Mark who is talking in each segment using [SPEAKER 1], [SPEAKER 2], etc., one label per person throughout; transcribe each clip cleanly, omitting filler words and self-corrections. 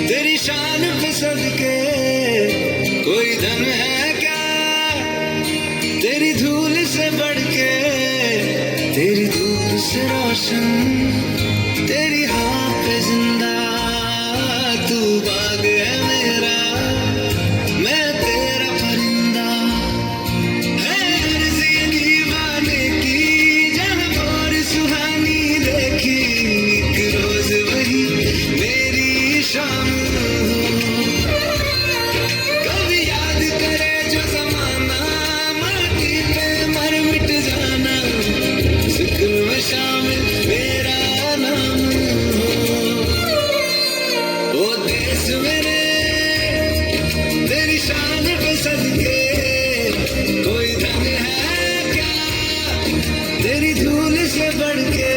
[SPEAKER 1] तेरी शान पे सदके कोई धन है क्या तेरी धूल से बढ़ के, तेरी धूप से रोशन, तेरी हवा पे जिंदा, तू बाग है मेरा, मैं तेरा परिंदा, है अर्ज़ ये दीवाने की, जब और सुहानी देखी, एक रोज वही मेरी शाम हो, कभी याद करे जो ज़माना, माटी पे मर मिट जाना, जिक्र में शामिल मेरा नाम हो, ओ देश मेरे तेरी शान पे सदके कोई धन है क्या तेरी धूल से बढ़ के,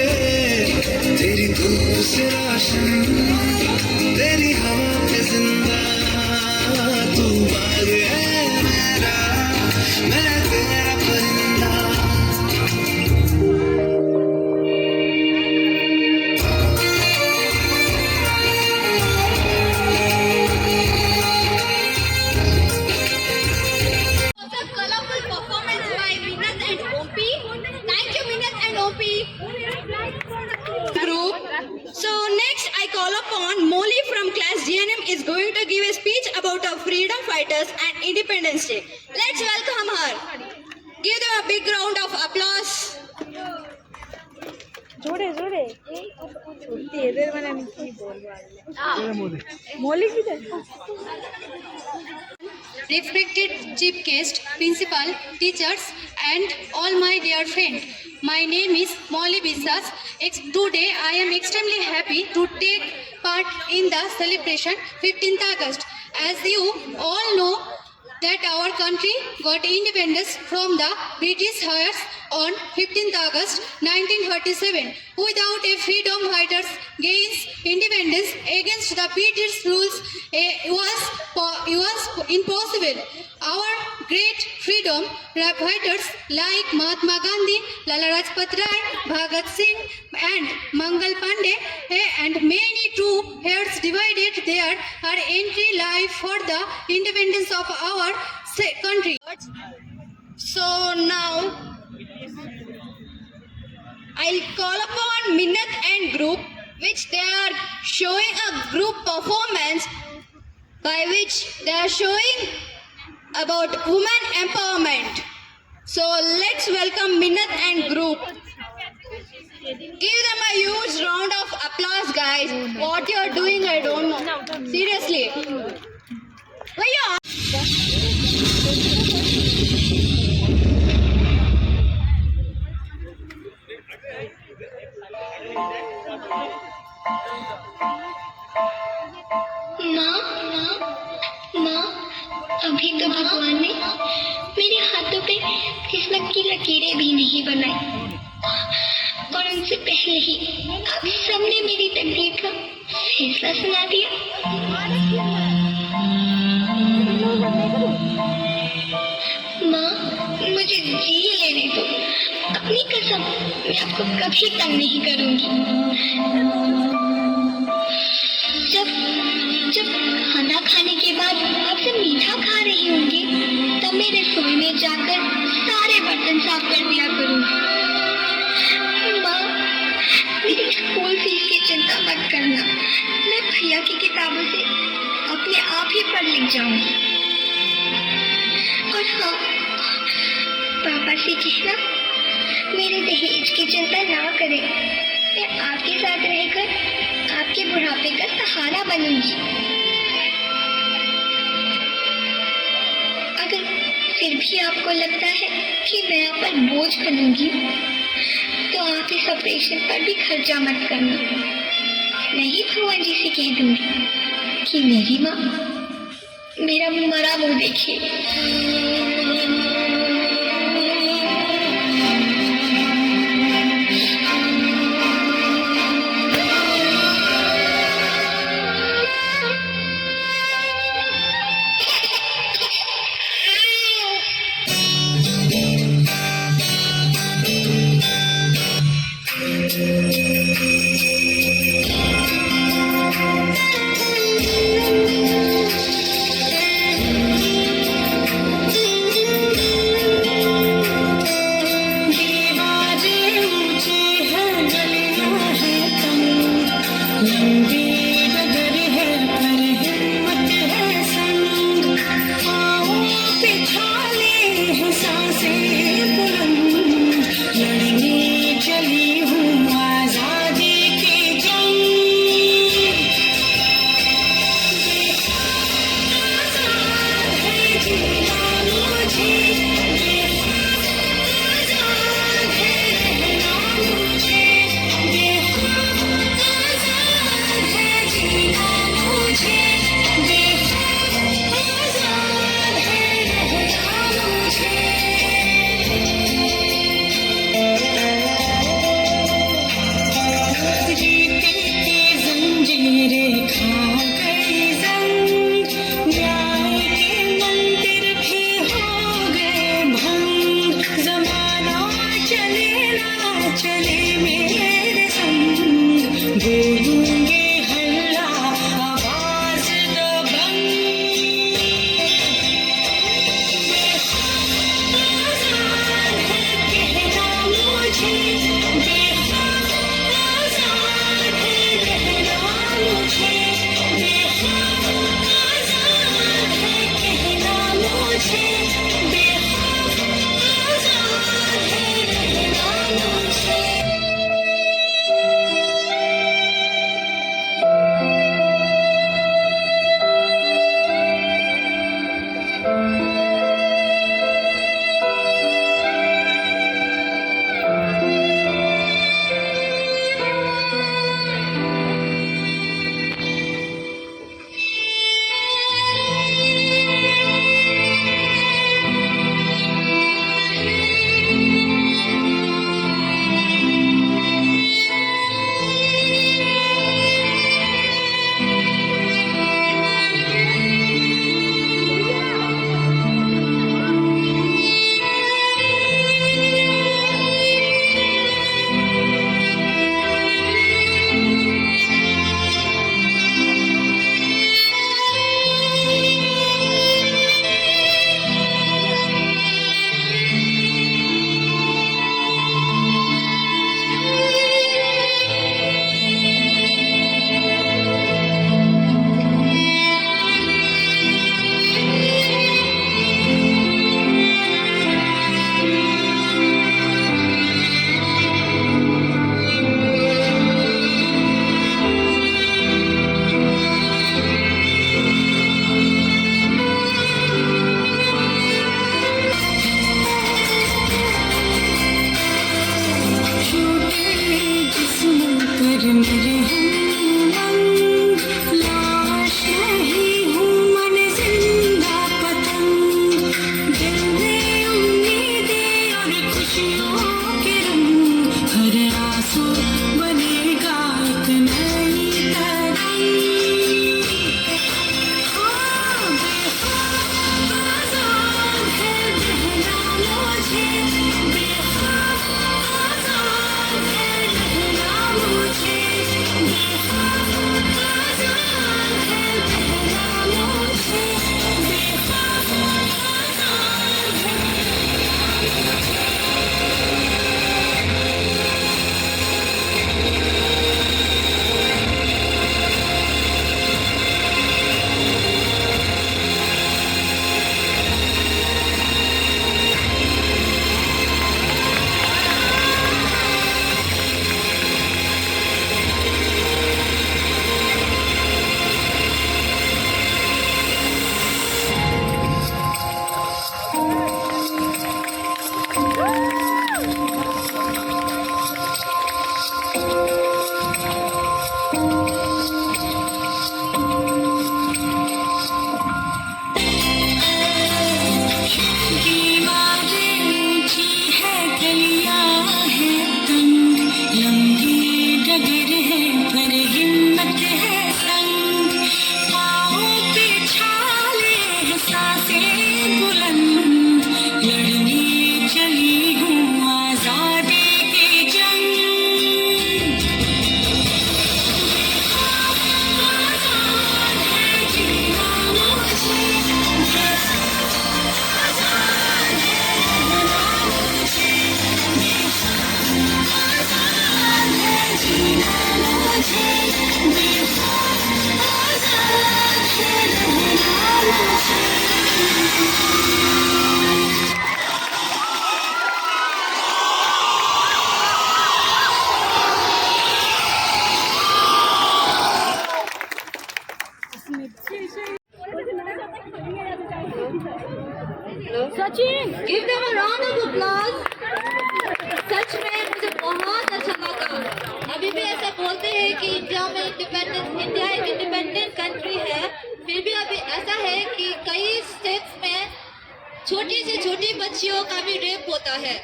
[SPEAKER 1] तेरी धूप से रोशन, तेरी हवा पे जिंदा, तू बाग है मेरा, मैं तेरा परिंदा।
[SPEAKER 2] Colorful performance by Minat and OP. Thank you, Minat and OP. Group. So next, I call upon Molly from class GNM is going to give a speech about our freedom fighters and Independence Day. Let's welcome her. Give them a big round of applause.
[SPEAKER 3] जोड़े जोड़े छोड़ती है इधर मैंने नहीं बोल रहा मौलिक किधर
[SPEAKER 4] Respected chief guest, principal, teachers, and all my dear friends, my name is Molly Biswas. Today I am extremely happy to take part in the celebration 15th August. As you all know that our country got independence from the British on 15th August 1947. Without a freedom fighters gains independence against the British rules, was impossible. Our great freedom fighters like Mahatma Gandhi, Lala Rajpat Rai, Bhagat Singh and Mangal Pandey and many true heads divided their entry life for the independence of our country.
[SPEAKER 2] So now I'll call upon Minat and group, which they are showing a group performance by which they are showing about women empowerment. So let's welcome Minat and group. Give them a huge round of applause, guys. What you are doing, I don't know. Seriously.
[SPEAKER 5] माँ, अभी तो भगवान ने मेरे हाथों पे किस्मत की लकीरें भी नहीं बनाई और उनसे पहले ही आप सबने मेरी तकदीर का फैसला सुना दिया। माँ, मुझे जी लेने दो, अपनी कसम मैं आपको कभी तंग नहीं करूँगी। जब खाना खाने के बाद आप सब मीठा खा रही होंगी, तब मैं रसोई में जाकर सारे बर्तन साफ कर दिया करूँगी। माँ, मेरी स्कूल फीस की चिंता मत करना, मैं भैया की किताबों से अपने आप ही पढ़ लिख जाऊँगी। और हाँ, पापा से कहना मेरे दहेज की चिंता ना करें, मैं आपके साथ रहकर आपके बुढ़ापे का सहारा बनूंगी। अगर फिर भी आपको लगता है कि मैं आप पर बोझ बनूंगी, तो आप इस ऑपरेशन पर भी खर्चा मत करना। मैं ही भगवान जी से कह दूंगी कि मेरी माँ मेरा मरा मुंह देखे।
[SPEAKER 2] Sachin, give them a round of applause. सच में मुझे बहुत अच्छा लगा। अभी भी ऐसा बोलते हैं कि इंडिया एक इंडिपेंडेंट कंट्री है, फिर भी अभी ऐसा है कि कई स्टेट्स में छोटी से छोटी बच्चियों का भी रेप होता है।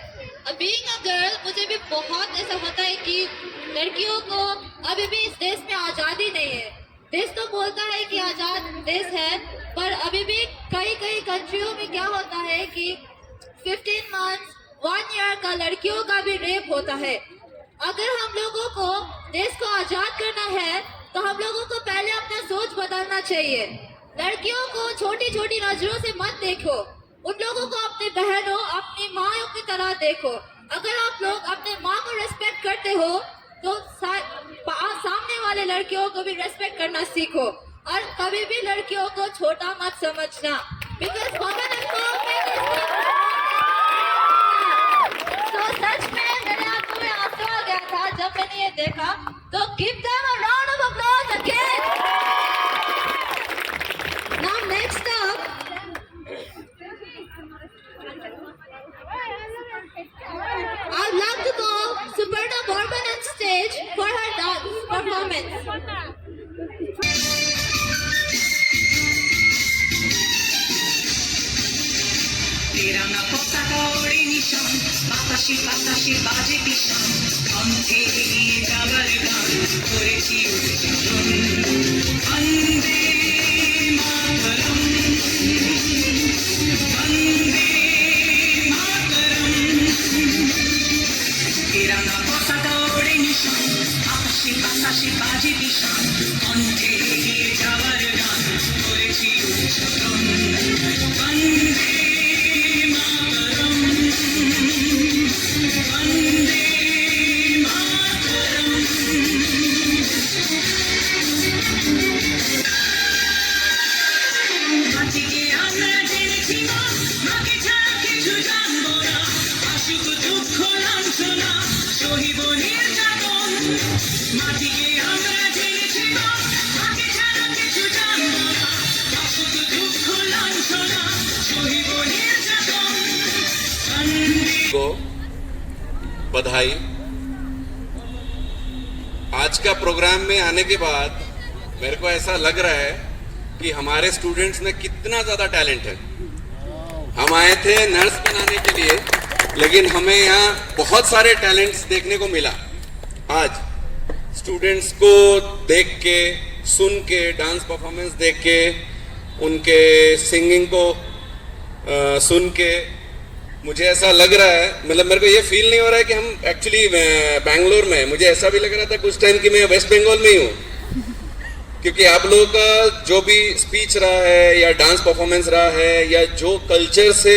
[SPEAKER 2] बीइंग अ गर्ल मुझे भी बहुत ऐसा होता है कि लड़कियों को अभी भी इस देश में आज़ादी नहीं है। देश तो बोलता है कि आज़ाद देश है, पर अभी भी कई कंट्रियों में क्या होता है कि 15 मंथ्स 1 ईयर का लड़कियों का भी रेप होता है। अगर हम लोगों को देश को आज़ाद करना है तो हम लोगों को पहले अपना सोच बदलना चाहिए। लड़कियों को छोटी छोटी नजरों से मत देखो, उन लोगों को अपनी बहनों, अपनी माँओं की तरह देखो। अगर आप लोग अपने माँ को रेस्पेक्ट करते हो तो सामने वाले लड़कियों को भी रेस्पेक्ट करना सीखो, और कभी भी लड़कियों को छोटा मत समझना, बिकॉज वुमेन एम्पावरमेंट तो सच में मेरे आंखों में आंसू आ गया था जब मैंने ये देखा। तो give them a round of applause again. Now next up I'd love to call Suparna Borman on stage for her dance performance.
[SPEAKER 1] तेरा ना पत्ता कौड़ी निशान বাতাসে বাতাসে বাজে বিষাণ কণ্ঠে এগিয়ে যাবার গান করেছি উচ্চারণ বন্দে মাতরম বন্দে মাতরম तेरा ना पत्ता कौड़ी निशान বাতাসে বাতাসে বাজে বিষাণ কণ্ঠে এগিয়ে যাবার গান করেছি উচ্চারণ বন্দে
[SPEAKER 6] को बधाई। आज का प्रोग्राम में आने के बाद मेरे को ऐसा लग रहा है कि हमारे स्टूडेंट्स में कितना ज़्यादा टैलेंट है। हम आए थे नर्स बनाने के लिए, लेकिन हमें यहाँ बहुत सारे टैलेंट्स देखने को मिला। आज स्टूडेंट्स को देख के, सुन के, डांस परफॉर्मेंस देख के, उनके सिंगिंग को सुन के मुझे ऐसा लग रहा है, मतलब मेरे को ये फील नहीं हो रहा है कि हम एक्चुअली बैंगलोर में, मुझे ऐसा भी लग रहा था कुछ टाइम कि मैं वेस्ट बंगाल में ही हूँ, क्योंकि आप लोगों का जो भी स्पीच रहा है या डांस परफॉर्मेंस रहा है या जो कल्चर से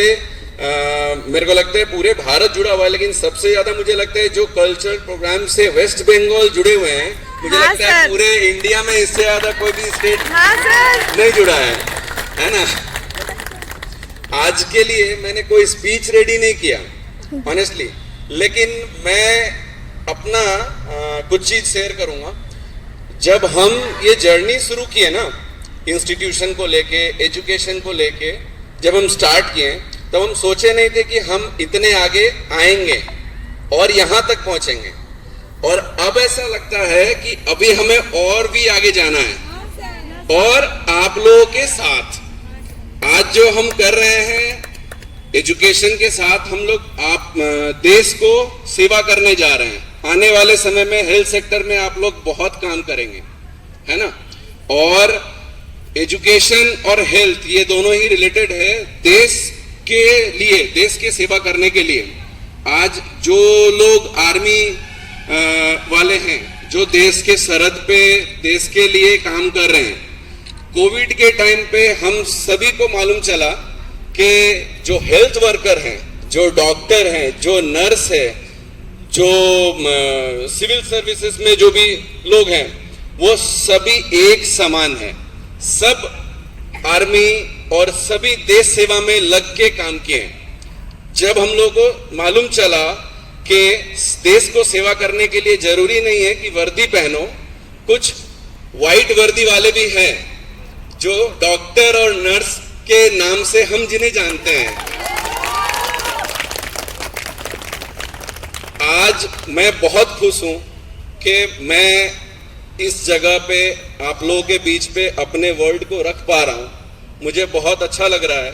[SPEAKER 6] मेरे को लगता है पूरे भारत जुड़ा हुआ है, लेकिन सबसे ज्यादा मुझे लगता है जो कल्चरल प्रोग्राम से वेस्ट बंगाल जुड़े हुए हैं, मुझे लगता है पूरे इंडिया में इससे ज्यादा कोई भी स्टेट नहीं जुड़ा है ना। आज के लिए मैंने कोई स्पीच रेडी नहीं किया ऑनेस्टली, लेकिन मैं अपना कुछ चीज शेयर करूंगा। जब हम ये जर्नी शुरू किए ना, इंस्टीट्यूशन को लेके, एजुकेशन को लेके, जब हम स्टार्ट किए तब हम सोचे नहीं थे कि हम इतने आगे आएंगे और यहाँ तक पहुंचेंगे, और अब ऐसा लगता है कि अभी हमें और भी आगे जाना है। और आप लोगों के साथ आज जो हम कर रहे हैं एजुकेशन के साथ, हम लोग आप देश को सेवा करने जा रहे हैं। आने वाले समय में हेल्थ सेक्टर में आप लोग बहुत काम करेंगे, है ना। और एजुकेशन और हेल्थ ये दोनों ही रिलेटेड है देश के लिए, देश के सेवा करने के लिए। आज जो लोग आर्मी वाले हैं, जो देश के सरहद पे देश के लिए काम कर रहे हैं, कोविड के टाइम पे हम सभी को मालूम चला कि जो हेल्थ वर्कर हैं, जो डॉक्टर हैं, जो नर्स है, जो सिविल सर्विसेज में जो भी लोग हैं, वो सभी एक समान हैं। सब आर्मी और सभी देश सेवा में लग के काम किए हैं। जब हम लोगों को मालूम चला कि देश को सेवा करने के लिए जरूरी नहीं है कि वर्दी पहनो, कुछ व्हाइट वर्दी वाले भी हैं जो डॉक्टर और नर्स के नाम से हम जिन्हें जानते हैं। आज मैं बहुत खुश हूं कि मैं इस जगह पे आप लोगों के बीच पे अपने वर्ड को रख पा रहा हूं। मुझे बहुत अच्छा लग रहा है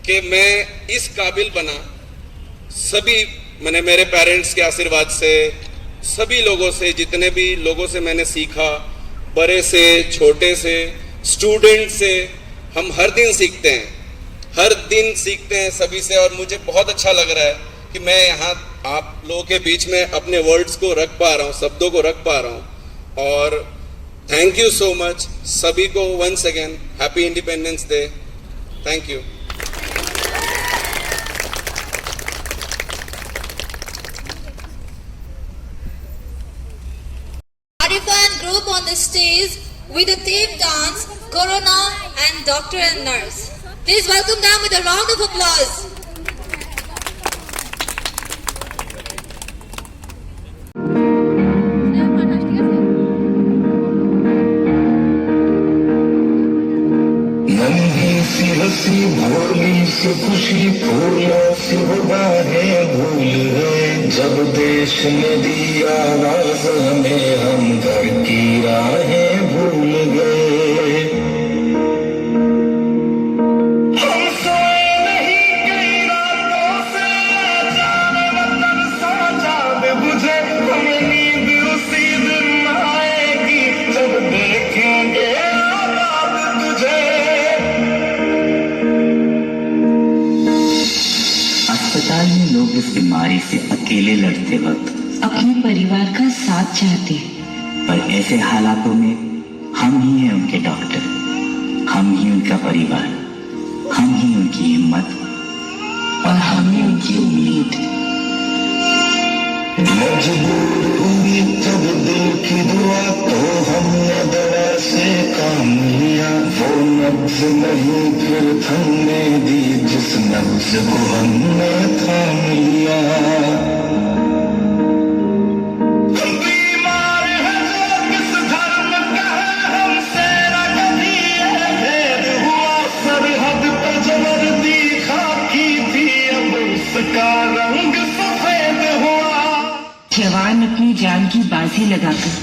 [SPEAKER 6] कि मैं इस काबिल बना, सभी मैंने मेरे पेरेंट्स के आशीर्वाद से, सभी लोगों से, जितने भी लोगों से मैंने सीखा, बड़े से छोटे से, स्टूडेंट से, हम हर दिन सीखते हैं सभी से। और मुझे बहुत अच्छा लग रहा है कि मैं यहाँ आप लोगों के बीच में अपने वर्ड्स को रख पा रहा हूँ, शब्दों को रख पा रहा हूँ। और थैंक यू सो मच सभी को। Once again happy independence day. Thank you.
[SPEAKER 7] Arifan group on the stage with the theme dance, Corona and Doctor and Nurse. Please welcome them with a round of applause.
[SPEAKER 8] सी हंसी भोली सी खुशी फूलों सी बाहें भूल गए, जब देश ने दी आवाज हमें हम घर की राहें भूल गए। हम सोए नहीं कई रातों से, जाने वतन सा जाग बुझे, हमें नींद उसी दिन आएगी जब देखेंगे आबाद तुझे।
[SPEAKER 9] अस्पताल में लोग इस बीमारी से अकेले लड़ते वक्त
[SPEAKER 10] अपने परिवार का साथ चाहते,
[SPEAKER 9] पर ऐसे हालातों में हम ही हैं उनके डॉक्टर, हम ही उनका परिवार, हम ही उनकी हिम्मत और हम ही उनकी उम्मीद।
[SPEAKER 8] मजबूर हुई तब दिल की दुआ तो हमने दवा से काम लिया, वो नब्ज नहीं फिर थमने दी जिस नब्ज को हमने थाम लिया। बीमार है जो किस धर्म का है, हमसे न कभी ये भेद हुआ, सरहद पर जो वर्दी खाकी थी अब उसका रंग सफेद हुआ।
[SPEAKER 10] जवान अपनी जान की बाजी लगाकर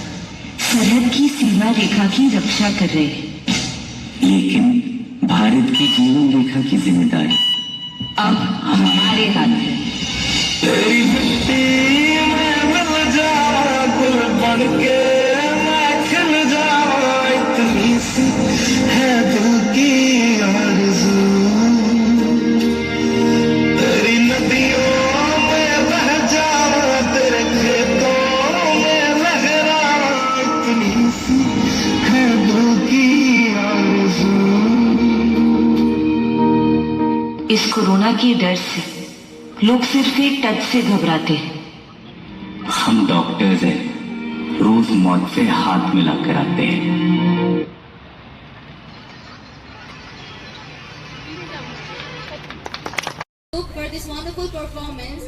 [SPEAKER 10] सरहद की सीमा रेखा की रक्षा कर रहे हैं,
[SPEAKER 9] लेकिन भारत की जीवन रेखा की जिम्मेदारी
[SPEAKER 10] अब हमारे हाथ में।
[SPEAKER 8] तेरी मिट्टी में मिल जावा, गुल बन के मैं खिल जावा, इतनी सी है दिल की आरज़ू। तेरी नदियों में बह जावा, तेरे खेतों में लहरावा, इतनी सी है दिल की आरज़ू।
[SPEAKER 10] इस कोरोना के डर से लोग सिर्फ एक टच से घबराते हैं।
[SPEAKER 9] हम डॉक्टर्स हैं, रोज मौत से हाथ मिलाकर आते हैं।
[SPEAKER 7] For this wonderful performance,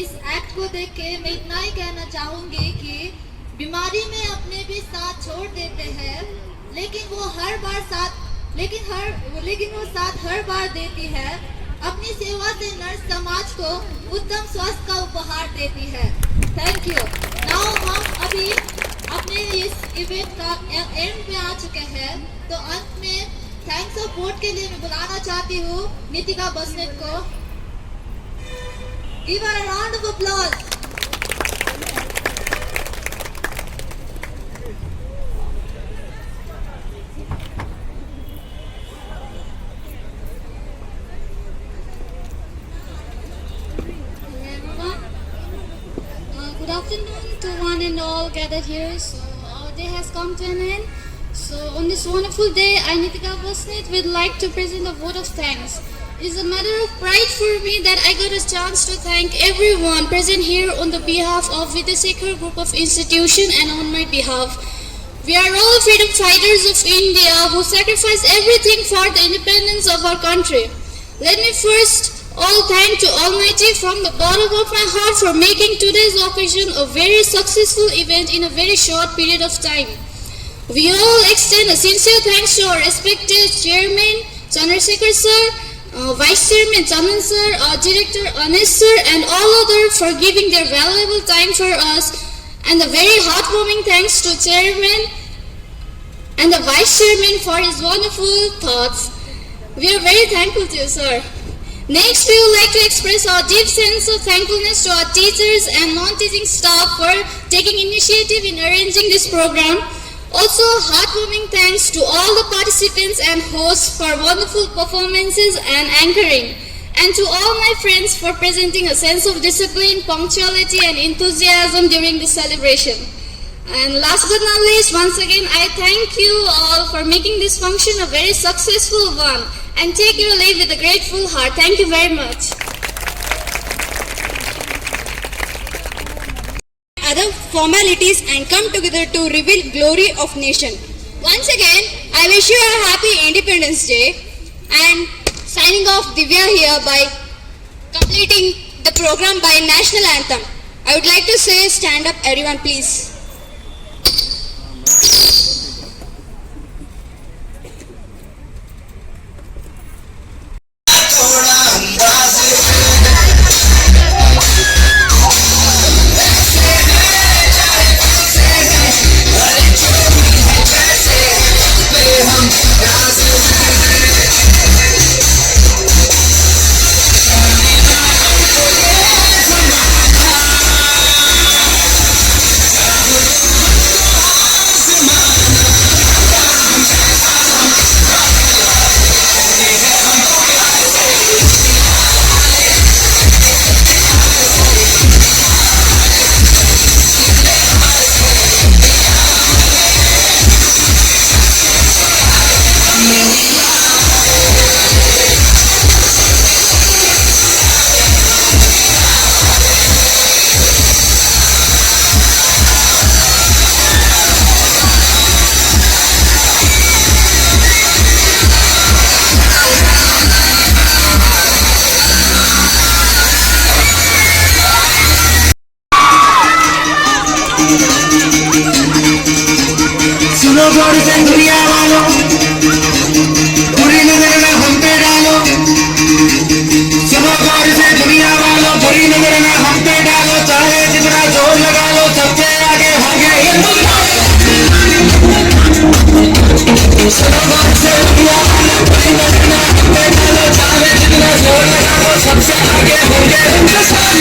[SPEAKER 7] इस एक्ट को देख के मैं इतना ही कहना चाहूंगी कि बीमारी में अपने भी साथ छोड़ देते हैं, लेकिन वो साथ हर बार देती है। अपनी सेवा से नर्स समाज को उत्तम स्वास्थ्य का उपहार देती है। Thank you. नाउ हम अभी अपने इस इवेंट का एंड में आ चुके हैं, तो अंत में थैंक्स ऑफ वोट के लिए मैं बुलाना चाहती हूँ नितिका बसनेट को। Give her a round of applause.
[SPEAKER 4] Good afternoon to one and all gathered here. So our day has come to an end. So on this wonderful day, I, Nitika Bosnit, would like to present a vote of thanks. It is a matter of pride for me that I got a chance to thank everyone present here on the behalf of Vidyasekhar Group of Institution and on my behalf.
[SPEAKER 5] We are all freedom fighters of India who sacrificed everything for the independence of our country. Let me first all thank to Almighty from the bottom of my heart for making today's occasion a very successful event in a very short period of time. We all extend a sincere thanks to our respected Chairman Chandrasekhar sir, Vice Chairman Chandan sir, Director Anis sir, and all others for giving their valuable time for us, and a very heartwarming thanks to Chairman and the Vice Chairman for his wonderful thoughts. We are very thankful to you, sir. Next, we would like to express our deep sense of thankfulness to our teachers and non-teaching staff for taking initiative in arranging this program. Also, heartwarming thanks to all the participants and hosts for wonderful performances and anchoring. And to all my friends for presenting a sense of discipline, punctuality and enthusiasm during this celebration. And last but not least, once again, I thank you all for making this function a very successful one. And take your leave with a grateful heart. Thank you very much.
[SPEAKER 2] Other formalities and come together to reveal glory of nation. Once again, I wish you a happy Independence Day, and signing off Divya here by completing the program by national anthem. I would like to say, stand up everyone please.
[SPEAKER 8] सुनो गौर से दुनिया वालों, बुरी नजर में हम पे डालो। सुनो गौर से दुनिया वालों, बुरी नजर में हम पे डालो। चाहे जितना जोर लगा लो, सबसे आगे होंगे हिंदुस्तान। सुनो गौर से दुनिया वालों, बुरी नजर में हम पे डालो। चाहे जितना जोर लगा लो, सबसे आगे होंगे हिंदुस्तान।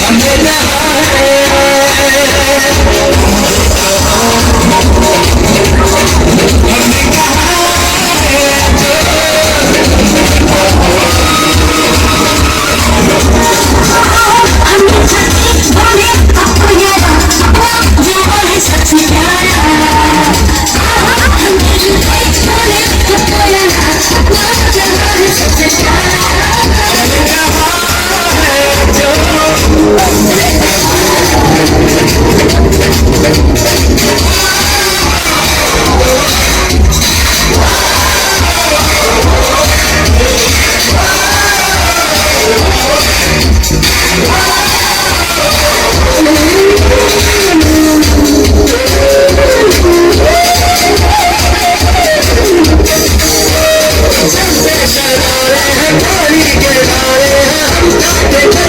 [SPEAKER 8] हमने कहा है
[SPEAKER 11] के नारे हैं, हम